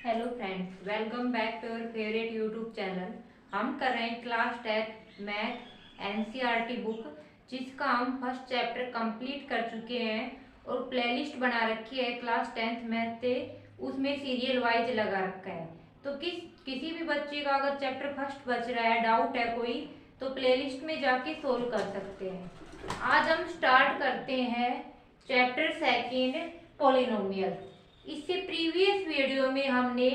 Hello friends, welcome back to your favourite YouTube channel. हम कर रहे हैं क्लास 10 मैथ एनसीईआरटी बुक, जिसका हम फर्स्ट चैप्टर कंप्लीट कर चुके हैं और प्लेलिस्ट बना रखी है क्लास 10th मैथ से। उसमें सीरियल वाइज लगा रखा है, तो किसी भी बच्चे का अगर चैप्टर फर्स्ट बच रहा है, डाउट है कोई, तो प्लेलिस्ट में जाके सोल्व कर सकते हैं। आज हम स्टार्ट करते हैं चैप्टर सेकेंड, पॉलिनोमियल। इससे प्रीवियस वीडियो में हमने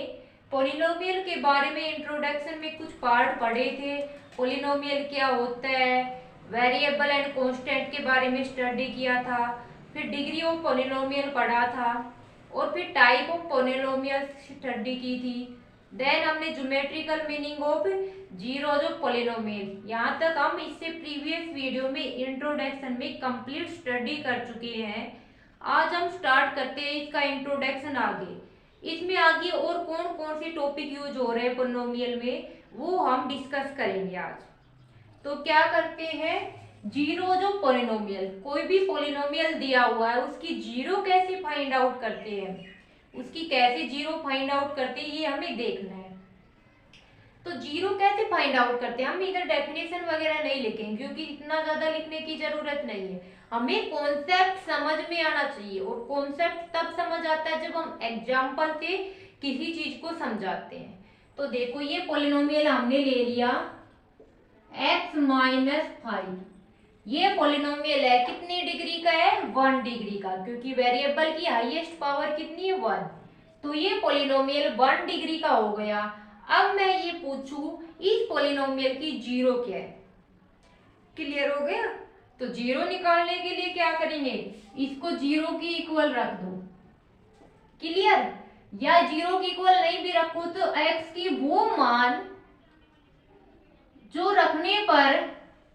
पॉलिनोमियल के बारे में इंट्रोडक्शन में कुछ पार्ट पढ़े थे। पॉलिनोमियल क्या होता है, वेरिएबल एंड कांस्टेंट के बारे में स्टडी किया था, फिर डिग्री ऑफ पॉलिनोमियल पढ़ा था और फिर टाइप ऑफ पॉलिनोमियल स्टडी की थी। देन हमने geometrical meaning of zeros of polynomial. यहाँ तक हम इससे प्रीवियस वीडियो में इंट्रोडक्शन में कंप्लीट स्टडी कर चुके हैं। आज हम स्टार्ट करते हैं इसका इंट्रोडक्शन। आगे इसमें आगे और कौन कौन से टॉपिक यूज हो रहे हैं पोलिनोमियल में, वो हम डिस्कस करेंगे आज। तो क्या करते हैं, जीरोज ऑफ पोलिनोमियल। कोई भी पोलिनोमियल दिया हुआ है, उसकी जीरो कैसे फाइंड आउट करते हैं, उसकी कैसे जीरो फाइंड आउट करते हैं, ये हमें देखना है। तो जीरो कैसे फाइंड आउट करते हैं, हम इधर डेफिनेशन वगैरह नहीं लिखेंगे क्योंकि इतना ज्यादा लिखने की जरूरत नहीं है। हमें कॉन्सेप्ट समझ में आना चाहिए, और कॉन्सेप्ट तब समझ आता है जब हम एग्जाम्पल से किसी चीज को समझाते हैं। तो देखो, ये पॉलिनोमियल हमने ले लिया x-5। ये पॉलिनोमियल है, कितनी डिग्री का है, 1 डिग्री का, क्योंकि वेरिएबल की हाईएस्ट पावर कितनी है, 1। तो ये पॉलिनोमियल 1 डिग्री का हो गया। अब मैं ये पूछूं, इस पॉलिनोमियल की जीरो क्या है। क्लियर हो गया। तो जीरो निकालने के लिए क्या करेंगे, इसको जीरो की इक्वल रख दो। क्लियर। या जीरो की इक्वल नहीं भी रखो तो x की वो मान जो रखने पर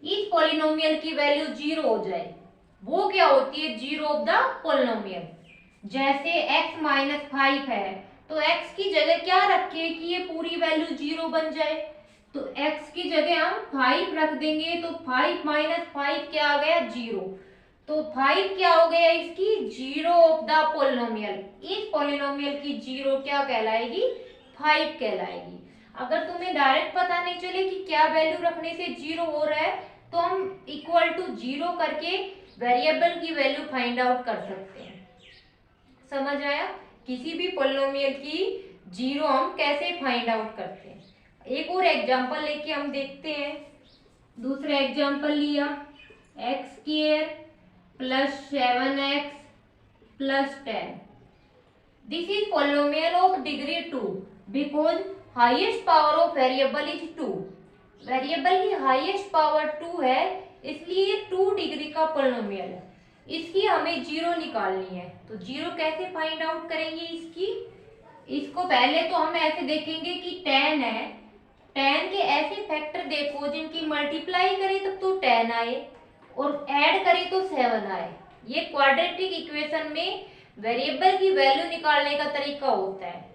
इस पॉलिनोमियल की वैल्यू जीरो हो जाए, वो क्या होती है, जीरो ऑफ द पॉलिनोमियल। जैसे x-5 है, तो x की जगह क्या रखे कि ये पूरी वैल्यू जीरो बन जाए। तो x की जगह हम 5 रख देंगे, तो 5 - 5 क्या आ गया, जीरो। तो 5 क्या हो गया, इसकी जीरो ऑफ द पॉलिनोमियल। इस पॉलिनोमियल की जीरो क्या कहलाएगी, 5 कहलाएगी। अगर तुम्हें डायरेक्ट पता नहीं चले कि क्या वैल्यू रखने से जीरो हो रहा है, तो हम इक्वल टू जीरो करके वेरिएबल की वैल्यू फाइंड आउट कर सकते हैं। समझ आया। किसी भी पॉलिनोमियल की जीरो हम कैसे फाइंड आउट करते हैं। एक और एग्जांपल लेके हम देखते हैं। दूसरा एग्जांपल लिया, x² + 7x + 10। This is polynomial of degree 2 because highest power of variable is 2। Variable की हाईएस्ट पावर 2 है, इसलिए 2 डिग्री का पॉलिनोमियल है। इसकी हमें जीरो निकालनी है। तो जीरो कैसे फाइंड आउट करेंगे इसको पहले तो हम ऐसे देखेंगे कि 10 है, 10 के ऐसे फैक्टर देखो जिनकी मल्टीप्लाई करें तब तो 10 आए और ऐड करें तो 7 आए। ये क्वाड्रेटिक इक्वेशन में वेरिएबल की वैल्यू निकालने का तरीका होता है।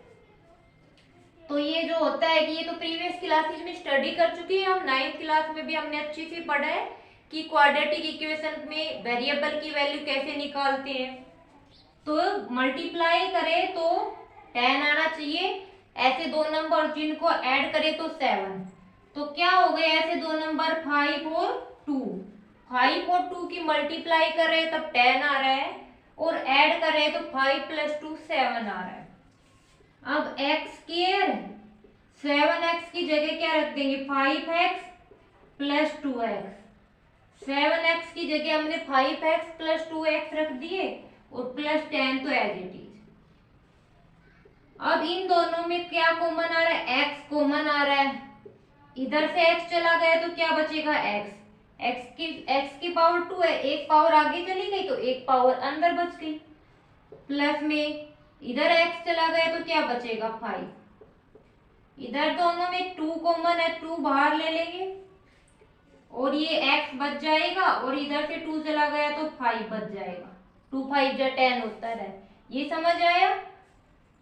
तो ये जो होता है कि ये तो प्रीवियस क्लासेस में स्टडी कर चुके हैं हम। 9th क्लास में भी हमने अच्छे से पढ़ा है कि क्वाड्रेटिक इक्वेशन में वेरिएबल की वैल्यू कैसे निकालते हैं। तो मल्टीप्लाई करें तो 10 आना चाहिए, ऐसे दो नंबर जिनको ऐड करें तो 7। तो क्या हो गए ऐसे दो नंबर, 5 और 2। 5 और 2 की मल्टीप्लाई कर रहे तब 10 आ रहा है, और ऐड कर रहे तो 5 + 2 7 आ रहा है। अब x² 7x की जगह क्या रख देंगे, 5x + 2x। 7x की जगह हमने 5x + 2x रख दिए और +10 तो एज इट इज। अब इन दोनों में क्या कॉमन आ रहा है, x कॉमन आ रहा है। इधर से x चला गया तो क्या बचेगा, x की पावर 2 है, एक पावर आगे चली गई तो एक पावर अंदर बच गई। प्लस में इधर x चला गया तो क्या बचेगा, 5। इधर दोनों में 2 कॉमन है, 2 बाहर ले लेंगे और ये x बच जाएगा, और इधर से 2 चला गया तो 5 बच जाएगा। 2 5 = 10 होता है। ये समझ आया।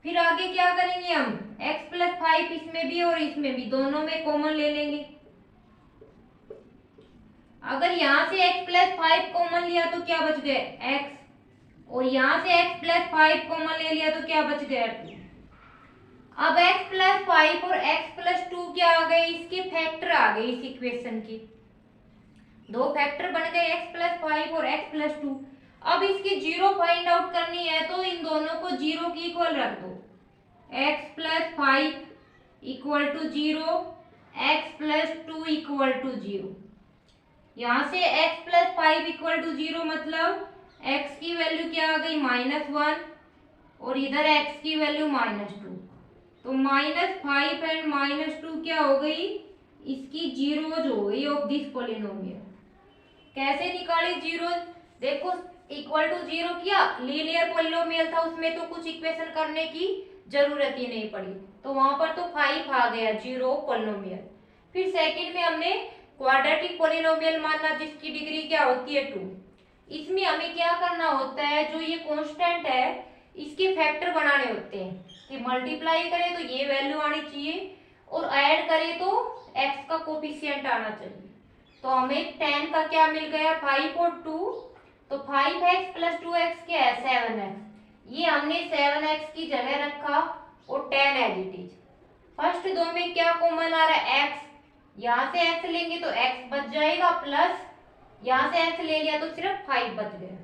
फिर आगे क्या करेंगे हम, x + 5 इसमें भी और इसमें भी, दोनों में कॉमन ले लेंगे। अगर यहाँ से x + 5 कॉमन लिया तो क्या बच गया, x, और यहाँ से x + 5 कॉमन ले लिया तो क्या बच गया, 2। अब x प्लस 5 और x प्लस 2 क्या आ गए, इसके फैक्टर आ गए इस इक्वेशन की। दो फैक्टर बन गए x प्लस 5 और x प्लस 2। अब इसकी जीरो फाइंड आउट करनी है तो इन दोनों को जीरो की इक्वल रख दो। x plus 5 equal to 0, x plus 2 equal to 0। यहाँ से x प्लस 5 इक्वल टू 0 मतलब x की वैल्यू क्या आ गई -1 और इधर x की वैल्यू -2। तो -5 एंड -2 क्या हो गई, इसकी जीरोज हो गई ऑफ दिस पोलिनोमियल। कैसे निकाली जीरोज, देखो इक्वल टू 0 किया, लीनियर पोलिनोमियल था उसमें तो कुछ इक्वेशन करने की जरूरत ही नहीं पड़ी, तो वहां पर तो 5 आ गया जीरो पोलिनोमियल। फिर सेकंड में हमने क्वाड्रेटिक पोलिनोमियल माना जिसकी डिग्री क्या होती है 2। इसमें हमें क्या करना होता है, जो ये कांस्टेंट है इसके फैक्टर बनाने होते हैं कि मल्टीप्लाई करें तो ये वैल्यू आनी चाहिए और ऐड करें तो x का कोफिशिएंट आना चाहिए। तो हमें 10 का क्या मिल गया, 5 और 2, तो 5x प्लस 2x क्या है 7x। ये हमने 7x की जगह रखा और 10 एज इट इज। फर्स्ट दो में क्या कॉमन आ रहा है x, यहाँ से x लेंगे तो x बच जाएगा, प्लस यहाँ से x ले लिया तो सिर्फ 5 बच गया,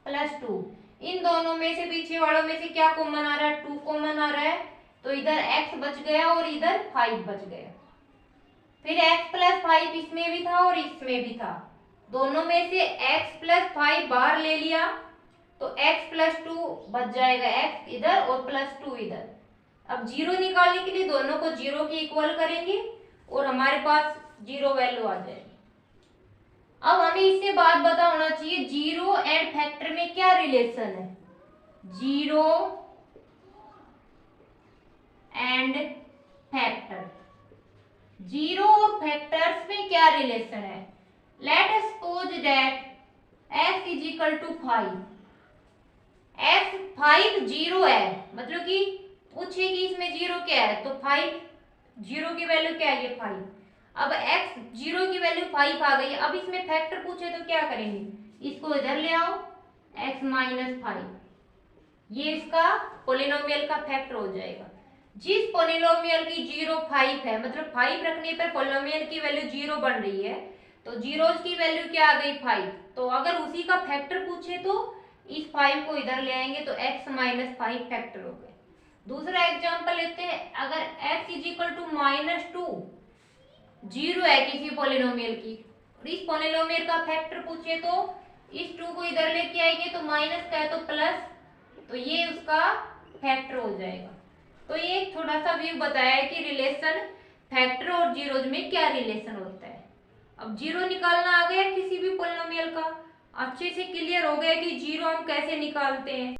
प्लस 2। इन दोनों में से पीछे वालों में से क्या कॉमन आ रहा है, 2 कॉमन आ रहा है, तो इधर x बच गया और इधर 5 बच गया। फिर x प्लस 5 इसमें भी था और इसमें भी था, दोनों में से x प्लस 5 बाहर ले लिया तो x प्लस 2 बच जाएगा, x इधर और प्लस 2 इधर। अब जीरो निकालने के लिए दोनों को जीरो की इक्वल करेंगे और हमारे पास जीरो वैल्यू आ जाएगी। अब हमें इससे बात पता होना चाहिए जीरो एंड फैक्टर में क्या रिलेशन है, जीरो एंड फैक्टर, जीरो और फैक्टर्स में क्या रिलेशन है। Let us suppose that x is equal to 5, x 5 zero है, मतलब कि पूछे कि इसमें जीरो क्या है, तो 5 जीरो की वैल्यू क्या है, ये 5। अब x जीरो की वैल्यू 5 आ गई, अब इसमें फैक्टर पूछे तो क्या करेंगे, इसको इधर ले आओ x माइनस 5, ये इसका पोलिनोमियल का फैक्टर हो जाएगा। जिस पोलिनोमियल की जीरो 5 है, मतलब 5 रखने पर पोलिनोमियल की वैल्यू जीरो बन रही है, तो जीरोज की वैल्यू क्या आ गई 5। तो अगर उसी का फैक्टर पूछे तो इस 5 को इधर ले आएंगे तो x माइनस 5 फैक्टर हो गए। दूसरा एग्जांपल लेते हैं, अगर x इज इक्वल टू -2 जीरो है किसी पोलिनोमियल की और इस पोलिनोमियल का फैक्टर पूछे तो इस 2 को इधर लेके आएंगे तो माइनस का है तो प्लस, तो ये उसका फैक्टर हो जाएगा। तो ये एक थोड़ा सा व्यू बताया है कि रिलेशन फैक्टर और जीरोज में क्या रिलेशन होता है। अब जीरो निकालना आ गया किसी भी पोलिनोमियल का, अच्छे से क्लियर हो गया कि जीरो हम कैसे निकालते हैं।